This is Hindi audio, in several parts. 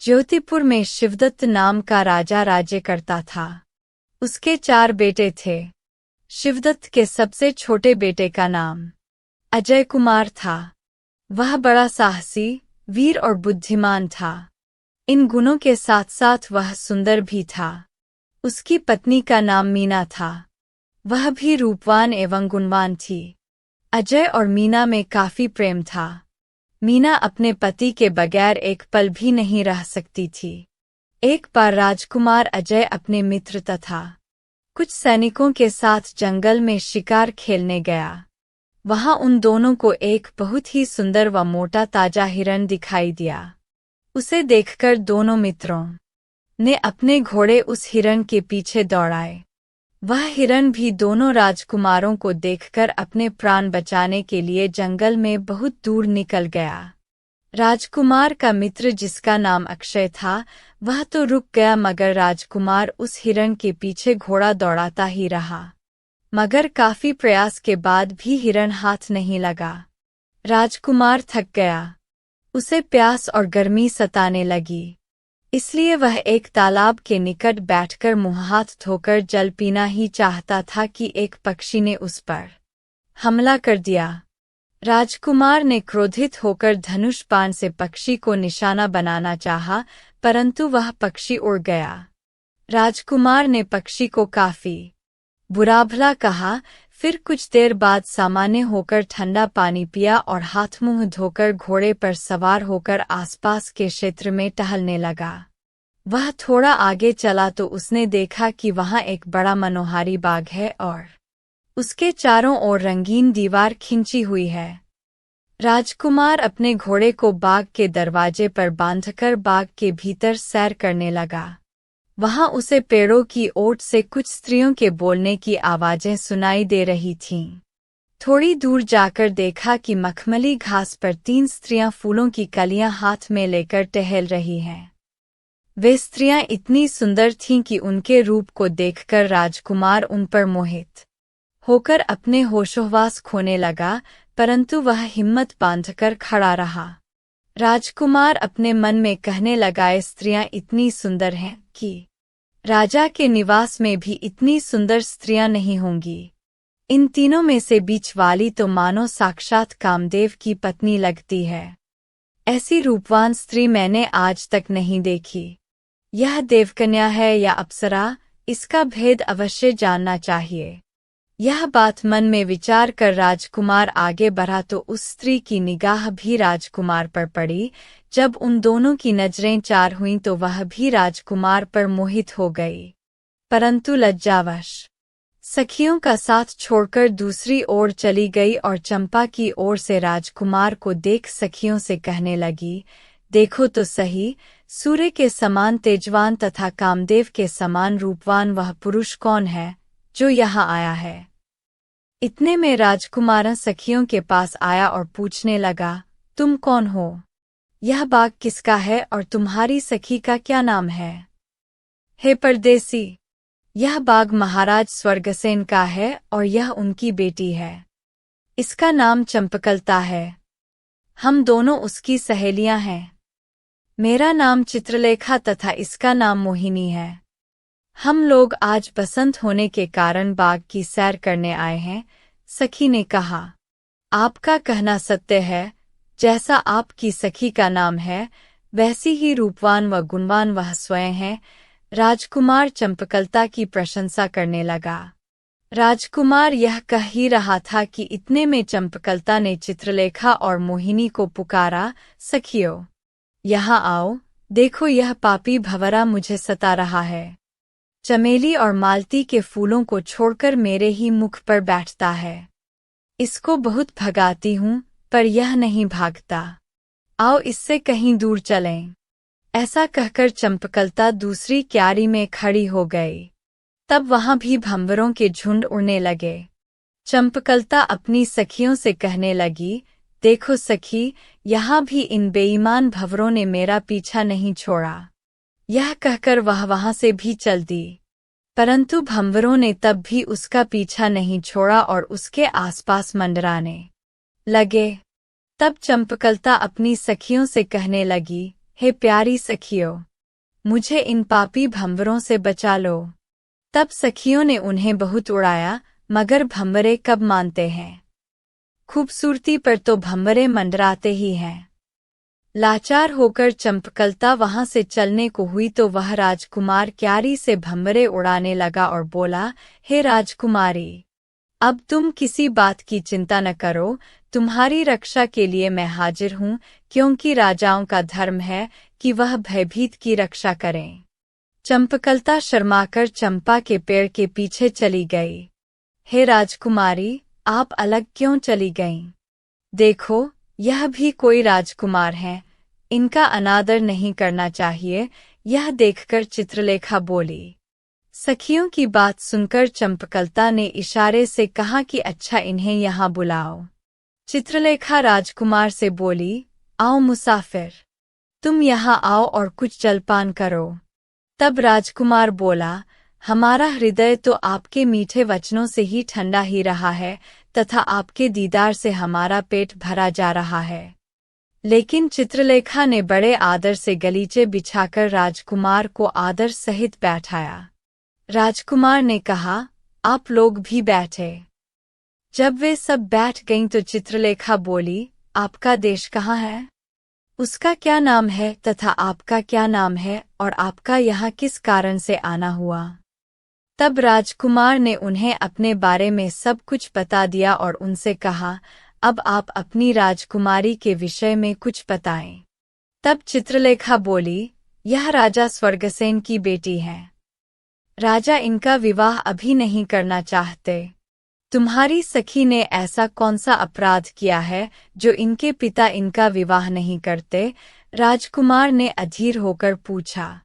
ज्योतिपुर में शिवदत्त नाम का राजा राज्य करता था। उसके 4 बेटे थे। शिवदत्त के सबसे छोटे बेटे का नाम अजय कुमार था। वह बड़ा साहसी, वीर और बुद्धिमान था। इन गुणों के साथ साथ वह सुंदर भी था। उसकी पत्नी का नाम मीना था। वह भी रूपवान एवं गुणवान थी। अजय और मीना में काफी प्रेम था। मीना अपने पति के बगैर एक पल भी नहीं रह सकती थी। एक बार राजकुमार अजय अपने मित्र तथा कुछ सैनिकों के साथ जंगल में शिकार खेलने गया। वहां उन दोनों को एक बहुत ही सुंदर व मोटा ताजा हिरण दिखाई दिया। उसे देखकर दोनों मित्रों ने अपने घोड़े उस हिरण के पीछे दौड़ाए। वह हिरण भी दोनों राजकुमारों को देखकर अपने प्राण बचाने के लिए जंगल में बहुत दूर निकल गया। राजकुमार का मित्र, जिसका नाम अक्षय था, वह तो रुक गया, मगर राजकुमार उस हिरण के पीछे घोड़ा दौड़ाता ही रहा। मगर काफी प्रयास के बाद भी हिरण हाथ नहीं लगा। राजकुमार थक गया। उसे प्यास और गर्मी सताने लगी, इसलिए वह एक तालाब के निकट बैठकर मुंह हाथ धोकर जल पीना ही चाहता था कि एक पक्षी ने उस पर हमला कर दिया। राजकुमार ने क्रोधित होकर धनुष बाण से पक्षी को निशाना बनाना चाहा, परंतु वह पक्षी उड़ गया। राजकुमार ने पक्षी को काफी बुरा भला कहा। फिर कुछ देर बाद सामान्य होकर ठंडा पानी पिया और हाथ मुंह धोकर घोड़े पर सवार होकर आसपास के क्षेत्र में टहलने लगा। वह थोड़ा आगे चला तो उसने देखा कि वहां एक बड़ा मनोहारी बाग है और उसके चारों ओर रंगीन दीवार खिंची हुई है। राजकुमार अपने घोड़े को बाग के दरवाजे पर बांधकर बाग के भीतर सैर करने लगा। वहां उसे पेड़ों की ओट से कुछ स्त्रियों के बोलने की आवाजें सुनाई दे रही थीं। थोड़ी दूर जाकर देखा कि मखमली घास पर 3 स्त्रियां फूलों की कलियां हाथ में लेकर टहल रही हैं। वे स्त्रियां इतनी सुंदर थीं कि उनके रूप को देखकर राजकुमार उन पर मोहित होकर अपने होशोहवास खोने लगा, परंतु वह हिम्मत बांधकर खड़ा रहा। राजकुमार अपने मन में कहने लगा, ये स्त्रियां इतनी सुंदर हैं कि राजा के निवास में भी इतनी सुंदर स्त्रियां नहीं होंगी। इन तीनों में से बीच वाली तो मानो साक्षात कामदेव की पत्नी लगती है। ऐसी रूपवान स्त्री मैंने आज तक नहीं देखी। यह देवकन्या है या अप्सरा, इसका भेद अवश्य जानना चाहिए। यह बात मन में विचार कर राजकुमार आगे बढ़ा तो उस स्त्री की निगाह भी राजकुमार पर पड़ी। जब उन दोनों की नजरें चार हुईं तो वह भी राजकुमार पर मोहित हो गई, परंतु लज्जावश सखियों का साथ छोड़कर दूसरी ओर चली गई और चंपा की ओर से राजकुमार को देख सखियों से कहने लगी, देखो तो सही, सूर्य के समान तेजवान तथा कामदेव के समान रूपवान वह पुरुष कौन है जो यहाँ आया है। इतने में राजकुमार सखियों के पास आया और पूछने लगा, तुम कौन हो? यह बाग किसका है और तुम्हारी सखी का क्या नाम है? हे परदेसी, यह बाग महाराज स्वर्गसेन का है और यह उनकी बेटी है। इसका नाम चंपकलता है। हम दोनों उसकी सहेलियां हैं। मेरा नाम चित्रलेखा तथा इसका नाम मोहिनी है। हम लोग आज बसंत होने के कारण बाग की सैर करने आए हैं। सखी ने कहा, आपका कहना सत्य है। जैसा आपकी सखी का नाम है, वैसी ही रूपवान व गुणवान वह स्वयं है। राजकुमार चंपकलता की प्रशंसा करने लगा। राजकुमार यह कह ही रहा था कि इतने में चंपकलता ने चित्रलेखा और मोहिनी को पुकारा, सखियों, यहाँ आओ, देखो यह पापी भंवरा मुझे सता रहा है। चमेली और मालती के फूलों को छोड़कर मेरे ही मुख पर बैठता है। इसको बहुत भगाती हूँ, पर यह नहीं भागता। आओ इससे कहीं दूर चलें। ऐसा कहकर चंपकलता दूसरी क्यारी में खड़ी हो गई। तब वहां भी भंवरों के झुंड उड़ने लगे। चंपकलता अपनी सखियों से कहने लगी, देखो सखी, यहाँ भी इन बेईमान भंवरों ने मेरा पीछा नहीं छोड़ा। यह कहकर वह वहां से भी चल दी, परंतु भंवरों ने तब भी उसका पीछा नहीं छोड़ा और उसके आसपास मंडराने लगे। तब चंपकलता अपनी सखियों से कहने लगी, हे प्यारी सखियों, मुझे इन पापी भंवरों से बचा लो। तब सखियों ने उन्हें बहुत उड़ाया, मगर भंवरे कब मानते हैं। खूबसूरती पर तो भंवरे मंडराते ही हैं। लाचार होकर चंपकलता वहां से चलने को हुई तो वह राजकुमार क्यारी से भंवरे उड़ाने लगा और बोला, हे राजकुमारी, अब तुम किसी बात की चिंता न करो, तुम्हारी रक्षा के लिए मैं हाजिर हूँ, क्योंकि राजाओं का धर्म है कि वह भयभीत की रक्षा करें। चंपकलता शर्माकर चंपा के पेड़ के पीछे चली गई। हे राजकुमारी, आप अलग क्यों चली गईं? देखो, यह भी कोई राजकुमार हैं, इनका अनादर नहीं करना चाहिए। यह देखकर चित्रलेखा बोली। सखियों की बात सुनकर चंपकलता ने इशारे से कहा कि अच्छा, इन्हें यहाँ बुलाओ। चित्रलेखा राजकुमार से बोली, आओ मुसाफिर, तुम यहाँ आओ और कुछ जलपान करो। तब राजकुमार बोला, हमारा हृदय तो आपके मीठे वचनों से ही ठंडा ही रहा है तथा आपके दीदार से हमारा पेट भरा जा रहा है। लेकिन चित्रलेखा ने बड़े आदर से गलीचे बिछाकर राजकुमार को आदर सहित बैठाया। राजकुमार ने कहा, आप लोग भी बैठे। जब वे सब बैठ गईं तो चित्रलेखा बोली, आपका देश कहाँ है? उसका क्या नाम है तथा आपका क्या नाम है और आपका यहाँ किस कारण से आना हुआ? तब राजकुमार ने उन्हें अपने बारे में सब कुछ बता दिया और उनसे कहा, अब आप अपनी राजकुमारी के विषय में कुछ बताएं। तब चित्रलेखा बोली, यह राजा स्वर्गसेन की बेटी है। राजा इनका विवाह अभी नहीं करना चाहते। तुम्हारी सखी ने ऐसा कौन सा अपराध किया है जो इनके पिता इनका विवाह नहीं करते? राजकुमार ने अधीर होकर पूछा।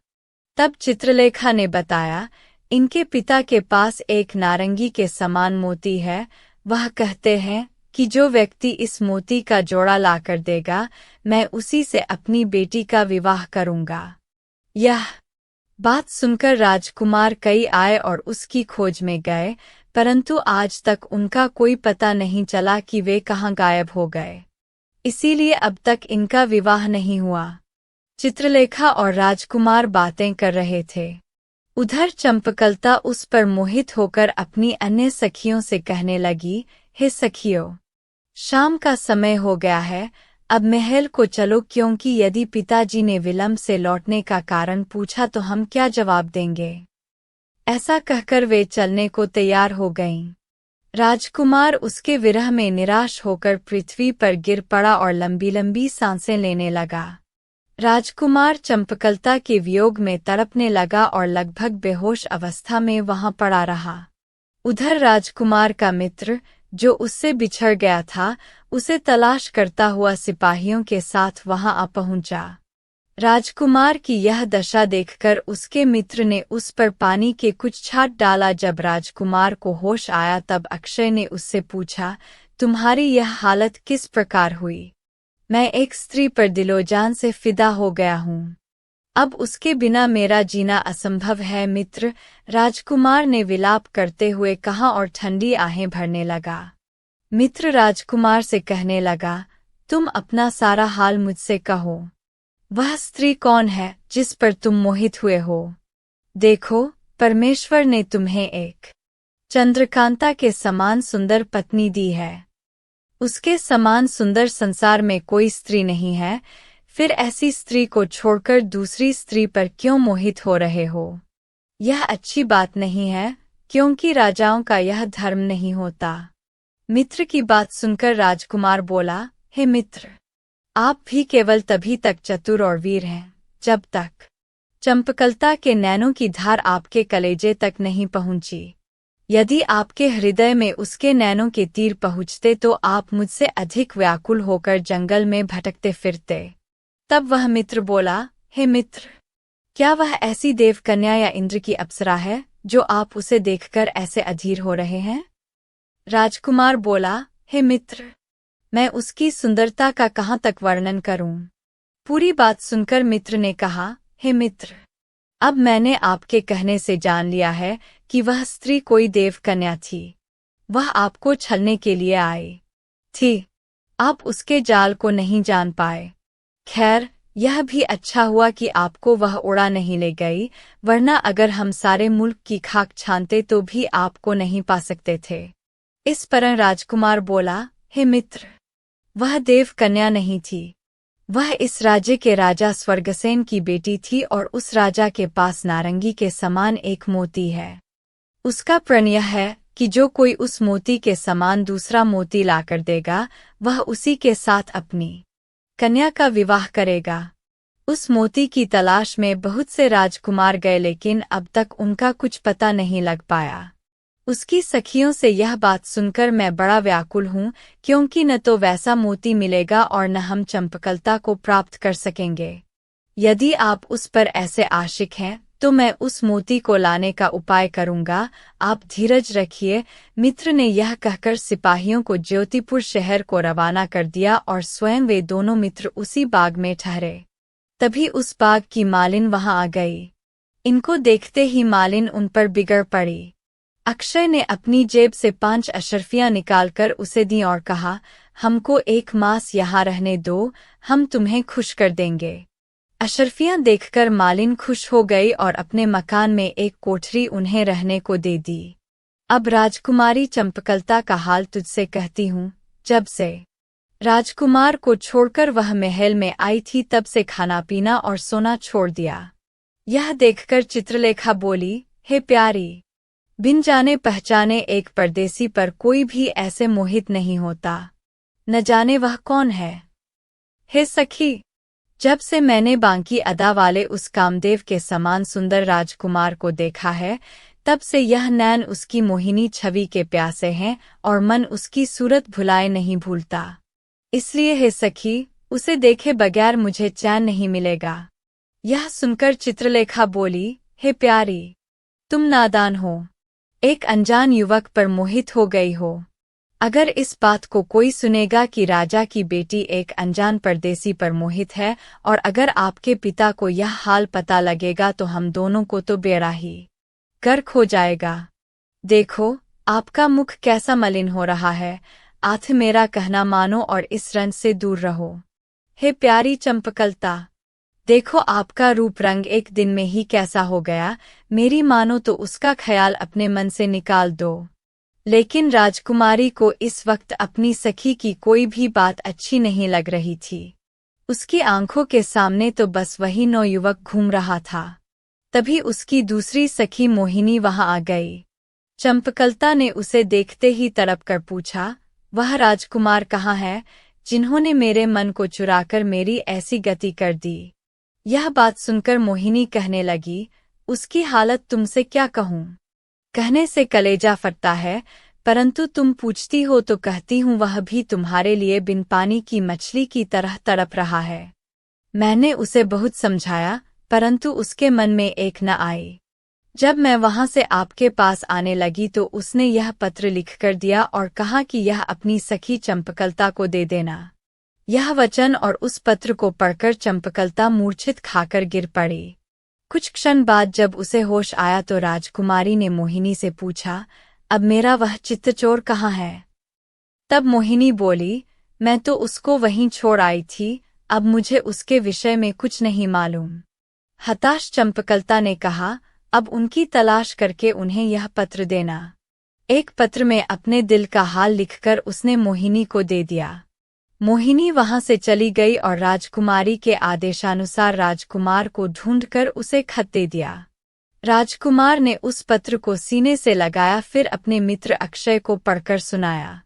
तब चित्रलेखा ने बताया, इनके पिता के पास एक नारंगी के समान मोती है। वह कहते हैं कि जो व्यक्ति इस मोती का जोड़ा लाकर देगा, मैं उसी से अपनी बेटी का विवाह करूंगा। यह बात सुनकर राजकुमार कई आए और उसकी खोज में गए, परंतु आज तक उनका कोई पता नहीं चला कि वे कहाँ गायब हो गए। इसीलिए अब तक इनका विवाह नहीं हुआ। चित्रलेखा और राजकुमार बातें कर रहे थे। उधर चंपकलता उस पर मोहित होकर अपनी अन्य सखियों से कहने लगी, हे सखियों, शाम का समय हो गया है, अब महल को चलो, क्योंकि यदि पिताजी ने विलंब से लौटने का कारण पूछा तो हम क्या जवाब देंगे। ऐसा कहकर वे चलने को तैयार हो गईं। राजकुमार उसके विरह में निराश होकर पृथ्वी पर गिर पड़ा और लंबी लंबी सांसें लेने लगा। राजकुमार चंपकलता के वियोग में तड़पने लगा और लगभग बेहोश अवस्था में वहां पड़ा रहा। उधर राजकुमार का मित्र, जो उससे बिछड़ गया था, उसे तलाश करता हुआ सिपाहियों के साथ वहां आ पहुंचा। राजकुमार की यह दशा देखकर उसके मित्र ने उस पर पानी के कुछ छाट डाला। जब राजकुमार को होश आया तब अक्षय ने उससे पूछा, तुम्हारी यह हालत किस प्रकार हुई? मैं एक स्त्री पर दिलोजान से फिदा हो गया हूँ। अब उसके बिना मेरा जीना असंभव है। मित्र, राजकुमार ने विलाप करते हुए कहा और ठंडी आहें भरने लगा। मित्र राजकुमार से कहने लगा, तुम अपना सारा हाल मुझसे कहो। वह स्त्री कौन है जिस पर तुम मोहित हुए हो? देखो, परमेश्वर ने तुम्हें एक चंद्रकांता के समान सुंदर पत्नी दी है। उसके समान सुंदर संसार में कोई स्त्री नहीं है। फिर ऐसी स्त्री को छोड़कर दूसरी स्त्री पर क्यों मोहित हो रहे हो? यह अच्छी बात नहीं है, क्योंकि राजाओं का यह धर्म नहीं होता। मित्र की बात सुनकर राजकुमार बोला, हे मित्र, आप भी केवल तभी तक चतुर और वीर हैं जब तक चंपकलता के नैनों की धार आपके कलेजे तक नहीं पहुंची। यदि आपके हृदय में उसके नैनों के तीर पहुंचते तो आप मुझसे अधिक व्याकुल होकर जंगल में भटकते फिरते। तब वह मित्र बोला, हे मित्र, क्या वह ऐसी देवकन्या या इंद्र की अप्सरा है जो आप उसे देखकर ऐसे अधीर हो रहे हैं? राजकुमार बोला, हे मित्र, मैं उसकी सुंदरता का कहाँ तक वर्णन करूं? पूरी बात सुनकर मित्र ने कहा, हे मित्र, अब मैंने आपके कहने से जान लिया है कि वह स्त्री कोई देवकन्या थी। वह आपको छलने के लिए आई थी। आप उसके जाल को नहीं जान पाए। खैर, यह भी अच्छा हुआ कि आपको वह उड़ा नहीं ले गई, वरना अगर हम सारे मुल्क की खाक छानते तो भी आपको नहीं पा सकते थे। इस पर राजकुमार बोला, हे मित्र, वह देव कन्या नहीं थी। वह इस राज्य के राजा स्वर्गसेन की बेटी थी और उस राजा के पास नारंगी के समान एक मोती है। उसका प्रण यह है कि जो कोई उस मोती के समान दूसरा मोती लाकर देगा, वह उसी के साथ अपनी कन्या का विवाह करेगा। उस मोती की तलाश में बहुत से राजकुमार गए, लेकिन अब तक उनका कुछ पता नहीं लग पाया। उसकी सखियों से यह बात सुनकर मैं बड़ा व्याकुल हूँ, क्योंकि न तो वैसा मोती मिलेगा और न हम चंपकलता को प्राप्त कर सकेंगे। यदि आप उस पर ऐसे आशिक हैं तो मैं उस मोती को लाने का उपाय करूंगा। आप धीरज रखिए। मित्र ने यह कहकर सिपाहियों को ज्योतिपुर शहर को रवाना कर दिया और स्वयं वे दोनों मित्र उसी बाग में ठहरे। तभी उस बाग की मालिन वहां आ गई। इनको देखते ही मालिन उन पर बिगड़ पड़ी। अक्षय ने अपनी जेब से 5 अशर्फियां निकालकर उसे दी और कहा, हमको 1 मास यहाँ रहने दो, हम तुम्हें खुश कर देंगे। अशर्फियां देखकर मालिन खुश हो गई और अपने मकान में एक कोठरी उन्हें रहने को दे दी। अब राजकुमारी चंपकलता का हाल तुझसे कहती हूँ। जब से राजकुमार को छोड़कर वह महल में आई थी, तब से खाना पीना और सोना छोड़ दिया। यह देखकर चित्रलेखा बोली, हे प्यारी, बिन जाने पहचाने एक परदेसी पर कोई भी ऐसे मोहित नहीं होता, न जाने वह कौन है। हे सखी, जब से मैंने बांकी अदा वाले उस कामदेव के समान सुंदर राजकुमार को देखा है, तब से यह नैन उसकी मोहिनी छवि के प्यासे हैं और मन उसकी सूरत भुलाए नहीं भूलता। इसलिए हे सखी, उसे देखे बगैर मुझे चैन नहीं मिलेगा। यह सुनकर चित्रलेखा बोली, हे प्यारी, तुम नादान हो, एक अनजान युवक पर मोहित हो गई हो। अगर इस बात को कोई सुनेगा कि राजा की बेटी एक अनजान परदेसी पर मोहित है, और अगर आपके पिता को यह हाल पता लगेगा, तो हम दोनों को तो बेड़ा ही गर्क हो जाएगा। देखो, आपका मुख कैसा मलिन हो रहा है। आथ मेरा कहना मानो और इस रंज से दूर रहो। हे प्यारी चंपकलता, देखो आपका रूप रंग एक दिन में ही कैसा हो गया। मेरी मानो तो उसका ख्याल अपने मन से निकाल दो। लेकिन राजकुमारी को इस वक्त अपनी सखी की कोई भी बात अच्छी नहीं लग रही थी। उसकी आंखों के सामने तो बस वही नौयुवक घूम रहा था। तभी उसकी दूसरी सखी मोहिनी वहां आ गई। चंपकलता ने उसे देखते ही तड़प कर पूछा, वह राजकुमार कहाँ है जिन्होंने मेरे मन को चुराकर मेरी ऐसी गति कर दी। यह बात सुनकर मोहिनी कहने लगी, उसकी हालत तुमसे क्या कहूँ, कहने से कलेजा फटता है, परंतु तुम पूछती हो तो कहती हूँ, वह भी तुम्हारे लिए बिन पानी की मछली की तरह तड़प रहा है। मैंने उसे बहुत समझाया, परंतु उसके मन में एक न आई। जब मैं वहां से आपके पास आने लगी तो उसने यह पत्र लिखकर दिया और कहा कि यह अपनी सखी चंपकलता को दे देना। यह वचन और उस पत्र को पढ़कर चंपकलता मूर्छित खाकर गिर पड़ी। कुछ क्षण बाद जब उसे होश आया तो राजकुमारी ने मोहिनी से पूछा, अब मेरा वह चित्तचोर कहाँ है। तब मोहिनी बोली, मैं तो उसको वहीं छोड़ आई थी, अब मुझे उसके विषय में कुछ नहीं मालूम। हताश चंपकलता ने कहा, अब उनकी तलाश करके उन्हें यह पत्र देना। एक पत्र में अपने दिल का हाल लिखकर उसने मोहिनी को दे दिया। मोहिनी वहां से चली गई और राजकुमारी के आदेशानुसार राजकुमार को ढूंढकर उसे खत दे दिया। राजकुमार ने उस पत्र को सीने से लगाया, फिर अपने मित्र अक्षय को पढ़कर सुनाया।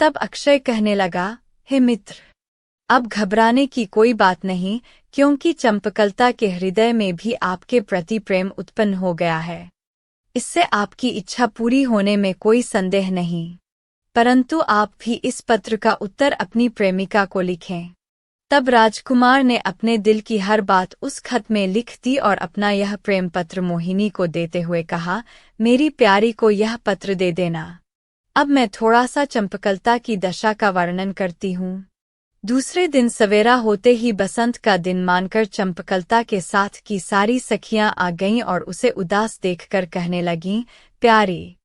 तब अक्षय कहने लगा, हे मित्र, अब घबराने की कोई बात नहीं, क्योंकि चंपकलता के हृदय में भी आपके प्रति प्रेम उत्पन्न हो गया है। इससे आपकी इच्छा पूरी होने में कोई संदेह नहीं। परंतु आप भी इस पत्र का उत्तर अपनी प्रेमिका को लिखें। तब राजकुमार ने अपने दिल की हर बात उस खत में लिख दी और अपना यह प्रेम पत्र मोहिनी को देते हुए कहा, मेरी प्यारी को यह पत्र दे देना। अब मैं थोड़ा सा चंपकलता की दशा का वर्णन करती हूँ। दूसरे दिन सवेरा होते ही बसंत का दिन मानकर चंपकलता के साथ की सारी सखियां आ गईं और उसे उदास देखकर कहने लगीं, प्यारी,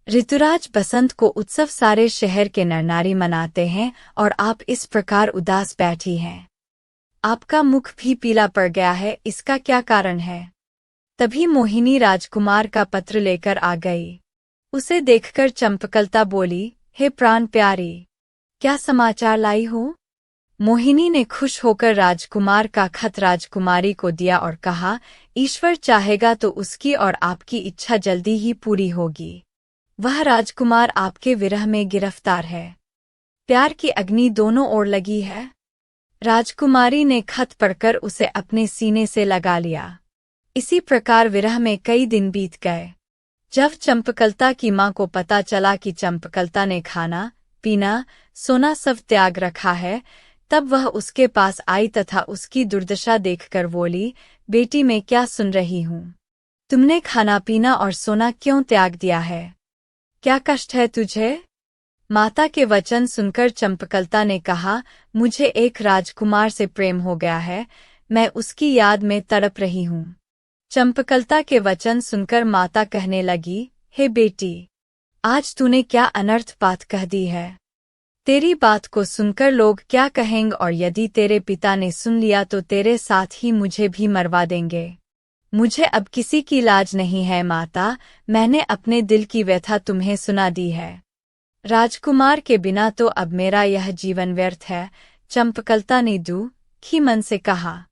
ऋतुराज बसंत को उत्सव सारे शहर के नरनारी मनाते हैं और आप इस प्रकार उदास बैठी हैं। आपका मुख भी पीला पड़ गया है, इसका क्या कारण है? तभी मोहिनी राजकुमार का पत्र लेकर आ गई। उसे देखकर चंपकलता बोली, हे प्राण प्यारी, क्या समाचार लाई हो? मोहिनी ने खुश होकर राजकुमार का खत राजकुमारी को दिया और कहा, ईश्वर चाहेगा तो उसकी और आपकी इच्छा जल्दी ही पूरी होगी। वह राजकुमार आपके विरह में गिरफ्तार है। प्यार की अग्नि दोनों ओर लगी है। राजकुमारी ने खत पढ़कर उसे अपने सीने से लगा लिया। इसी प्रकार विरह में कई दिन बीत गए। जब चंपकलता की माँ को पता चला कि चंपकलता ने खाना, पीना, सोना सब त्याग रखा है, तब वह उसके पास आई तथा उसकी दुर्दशा देखकर बोली, बेटी मैं क्या सुन रही हूँ? तुमने खाना पीना और सोना क्यों त्याग दिया है? क्या कष्ट है तुझे? माता के वचन सुनकर चंपकलता ने कहा, मुझे एक राजकुमार से प्रेम हो गया है, मैं उसकी याद में तड़प रही हूँ। चंपकलता के वचन सुनकर माता कहने लगी, हे बेटी, आज तूने क्या अनर्थ बात कह दी है। तेरी बात को सुनकर लोग क्या कहेंगे, और यदि तेरे पिता ने सुन लिया तो तेरे साथ ही मुझे भी मरवा देंगे। मुझे अब किसी की लाज नहीं है माता, मैंने अपने दिल की व्यथा तुम्हें सुना दी है। राजकुमार के बिना तो अब मेरा यह जीवन व्यर्थ है, चंपकलता ने दुखी मन से कहा।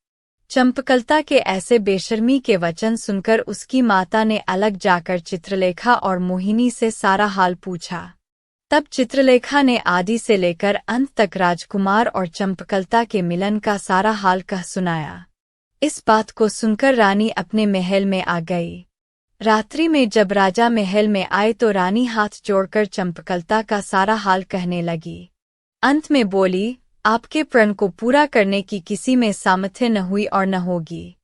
चंपकलता के ऐसे बेशर्मी के वचन सुनकर उसकी माता ने अलग जाकर चित्रलेखा और मोहिनी से सारा हाल पूछा। तब चित्रलेखा ने आदि से लेकर अंत तक राजकुमार और चंपकलता के मिलन का सारा हाल कह सुनाया। इस बात को सुनकर रानी अपने महल में आ गई। रात्रि में जब राजा महल में आए तो रानी हाथ जोड़कर चंपकलता का सारा हाल कहने लगी। अंत में बोली, आपके प्रण को पूरा करने की किसी में सामर्थ्य न हुई और न होगी।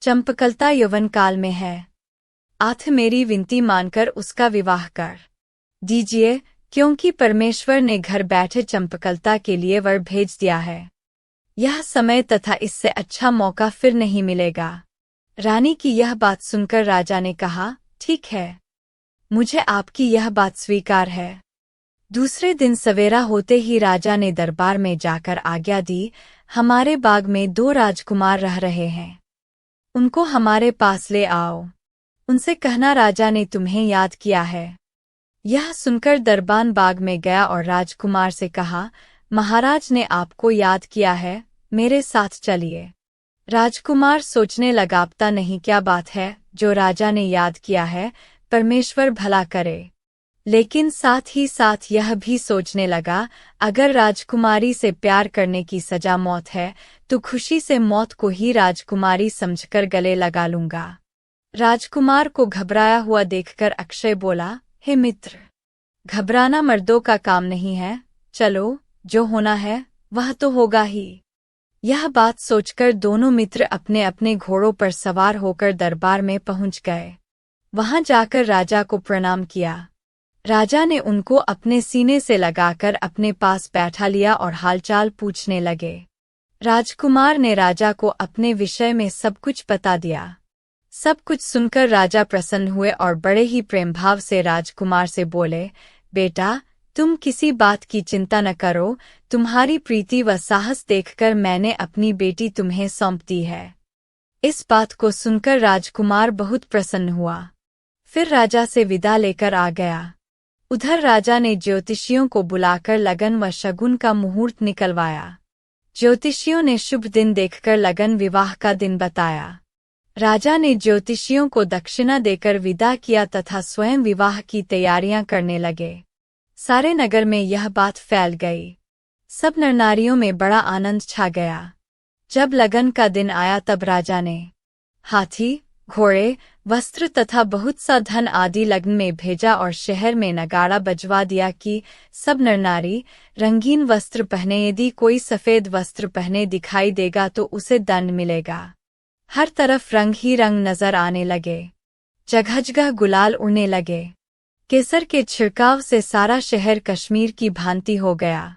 चंपकलता यौवन काल में है, आथ मेरी विनती मानकर उसका विवाह कर दीजिए, क्योंकि परमेश्वर ने घर बैठे चंपकलता के लिए वर भेज दिया है। यह समय तथा इससे अच्छा मौका फिर नहीं मिलेगा। रानी की यह बात सुनकर राजा ने कहा, ठीक है, मुझे आपकी यह बात स्वीकार है। दूसरे दिन सवेरा होते ही राजा ने दरबार में जाकर आज्ञा दी, हमारे बाग में 2 राजकुमार रह रहे हैं, उनको हमारे पास ले आओ। उनसे कहना राजा ने तुम्हें याद किया है। यह सुनकर दरबान बाग में गया और राजकुमार से कहा, महाराज ने आपको याद किया है, मेरे साथ चलिए। राजकुमार सोचने लगा, पता नहीं क्या बात है जो राजा ने याद किया है, परमेश्वर भला करे। लेकिन साथ ही साथ यह भी सोचने लगा, अगर राजकुमारी से प्यार करने की सजा मौत है तो खुशी से मौत को ही राजकुमारी समझकर गले लगा लूंगा। राजकुमार को घबराया हुआ देखकर अक्षय बोला, हे मित्र, घबराना मर्दों का काम नहीं है, चलो, जो होना है वह तो होगा ही। यह बात सोचकर दोनों मित्र अपने अपने घोड़ों पर सवार होकर दरबार में पहुंच गए। वहां जाकर राजा को प्रणाम किया। राजा ने उनको अपने सीने से लगाकर अपने पास बैठा लिया और हालचाल पूछने लगे। राजकुमार ने राजा को अपने विषय में सब कुछ बता दिया। सब कुछ सुनकर राजा प्रसन्न हुए और बड़े ही प्रेम भाव से राजकुमार से बोले, बेटा, तुम किसी बात की चिंता न करो, तुम्हारी प्रीति व साहस देखकर मैंने अपनी बेटी तुम्हें सौंप दी है। इस बात को सुनकर राजकुमार बहुत प्रसन्न हुआ। फिर राजा से विदा लेकर आ गया। उधर राजा ने ज्योतिषियों को बुलाकर लगन व शगुन का मुहूर्त निकलवाया। ज्योतिषियों ने शुभ दिन देखकर लगन विवाह का दिन बताया। राजा ने ज्योतिषियों को दक्षिणा देकर विदा किया तथा स्वयं विवाह की तैयारियां करने लगे। सारे नगर में यह बात फैल गई। सब नरनारियों में बड़ा आनंद छा गया। जब लगन का दिन आया तब राजा ने हाथी, घोड़े, वस्त्र तथा बहुत सा धन आदि लगन में भेजा और शहर में नगाड़ा बजवा दिया कि सब नरनारी रंगीन वस्त्र पहने, यदि कोई सफेद वस्त्र पहने दिखाई देगा तो उसे दंड मिलेगा। हर तरफ रंग ही रंग नजर आने लगे। जगह जगह गुलाल उड़ने लगे। केसर के छिड़काव से सारा शहर कश्मीर की भांति हो गया।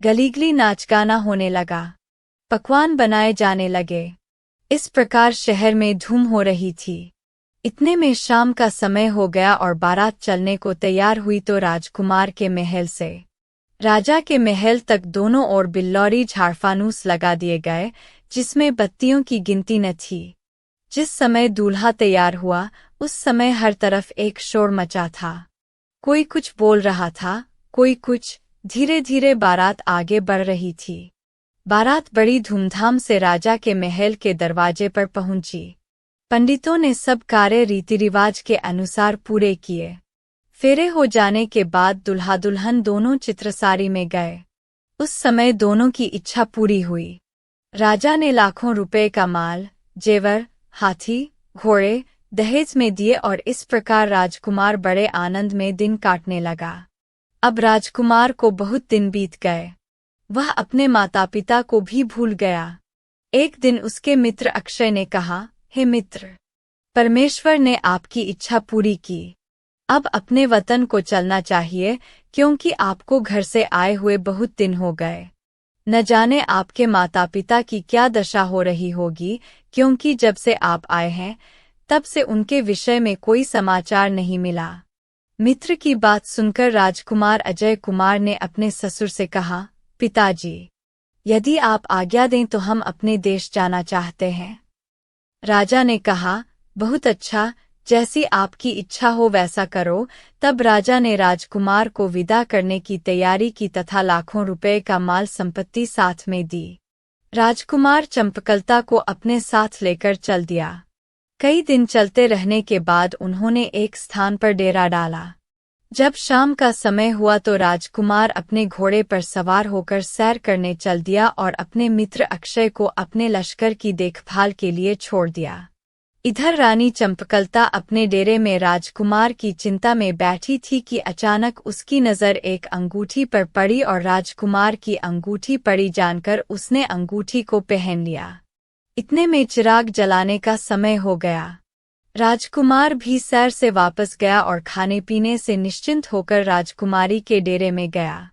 गली-गली नाच गाना होने लगा। पकवान बनाए जाने लगे। इस प्रकार शहर में धूम हो रही थी। इतने में शाम का समय हो गया और बारात चलने को तैयार हुई तो राजकुमार के महल से राजा के महल तक दोनों ओर बिल्लौरी झाड़फानूस लगा दिए गए, जिसमें बत्तियों की गिनती न थी। जिस समय दूल्हा तैयार हुआ उस समय हर तरफ एक शोर मचा था। कोई कुछ बोल रहा था, कोई कुछ। धीरे धीरे बारात आगे बढ़ रही थी। बारात बड़ी धूमधाम से राजा के महल के दरवाजे पर पहुंची। पंडितों ने सब कार्य रीति रिवाज के अनुसार पूरे किए। फेरे हो जाने के बाद दुल्हा दुल्हन दोनों चित्रसारी में गए। उस समय दोनों की इच्छा पूरी हुई। राजा ने लाखों रुपए का माल, जेवर, हाथी, घोड़े दहेज में दिए और इस प्रकार राजकुमार बड़े आनंद में दिन काटने लगा। अब राजकुमार को बहुत दिन बीत गए। वह अपने माता पिता को भी भूल गया। एक दिन उसके मित्र अक्षय ने कहा, हे मित्र, परमेश्वर ने आपकी इच्छा पूरी की। अब अपने वतन को चलना चाहिए क्योंकि आपको घर से आए हुए बहुत दिन हो गए। न जाने आपके माता पिता की क्या दशा हो रही होगी, क्योंकि जब से आप आए हैं तब से उनके विषय में कोई समाचार नहीं मिला। मित्र की बात सुनकर राजकुमार अजय कुमार ने अपने ससुर से कहा, पिताजी, यदि आप आज्ञा दें तो हम अपने देश जाना चाहते हैं। राजा ने कहा, बहुत अच्छा, जैसी आपकी इच्छा हो वैसा करो। तब राजा ने राजकुमार को विदा करने की तैयारी की तथा लाखों रुपए का माल संपत्ति साथ में दी। राजकुमार चंपकलता को अपने साथ लेकर चल दिया। कई दिन चलते रहने के बाद उन्होंने एक स्थान पर डेरा डाला। जब शाम का समय हुआ तो राजकुमार अपने घोड़े पर सवार होकर सैर करने चल दिया और अपने मित्र अक्षय को अपने लश्कर की देखभाल के लिए छोड़ दिया। इधर रानी चंपकलता अपने डेरे में राजकुमार की चिंता में बैठी थी कि अचानक उसकी नज़र एक अंगूठी पर पड़ी और राजकुमार की अंगूठी पड़ी जानकर उसने अंगूठी को पहन लिया। इतने में चिराग जलाने का समय हो गया। राजकुमार भी सैर से वापस गया और खाने पीने से निश्चिंत होकर राजकुमारी के डेरे में गया।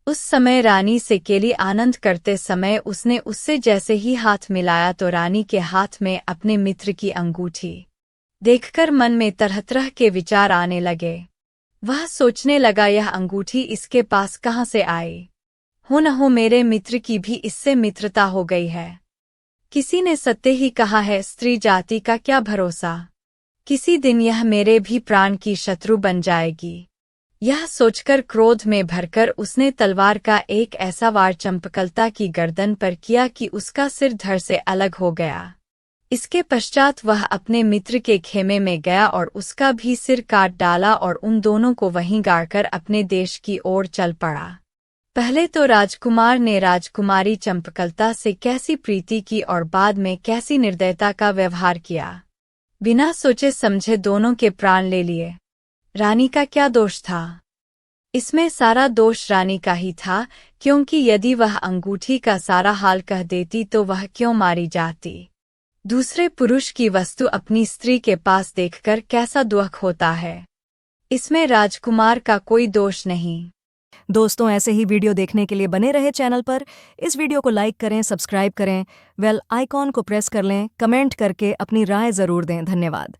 उस समय रानी से केली आनंद करते समय उसने उससे जैसे ही हाथ मिलाया तो रानी के हाथ में अपने मित्र की अंगूठी देखकर मन में तरह तरह के विचार आने लगे। वह सोचने लगा, यह अंगूठी इसके पास कहाँ से आई? हो न हो मेरे मित्र की भी इससे मित्रता हो गई है। किसी ने सत्य ही कहा है, स्त्री जाति का क्या भरोसा, किसी दिन यह मेरे भी प्राण की शत्रु बन जाएगी। यह सोचकर क्रोध में भरकर उसने तलवार का एक ऐसा वार चंपकलता की गर्दन पर किया कि उसका सिर धड़ से अलग हो गया। इसके पश्चात वह अपने मित्र के खेमे में गया और उसका भी सिर काट डाला और उन दोनों को वहीं गाड़कर अपने देश की ओर चल पड़ा। पहले तो राजकुमार ने राजकुमारी चंपकलता से कैसी प्रीति की और बाद में कैसी निर्दयता का व्यवहार किया। बिना सोचे समझे दोनों के प्राण ले लिए। रानी का क्या दोष था? इसमें सारा दोष रानी का ही था, क्योंकि यदि वह अंगूठी का सारा हाल कह देती तो वह क्यों मारी जाती। दूसरे पुरुष की वस्तु अपनी स्त्री के पास देखकर कैसा दुख होता है, इसमें राजकुमार का कोई दोष नहीं। दोस्तों, ऐसे ही वीडियो देखने के लिए बने रहे चैनल पर। इस वीडियो को लाइक करें, सब्सक्राइब करें, बेल आइकॉन को प्रेस कर लें, कमेंट करके अपनी राय ज़रूर दें। धन्यवाद।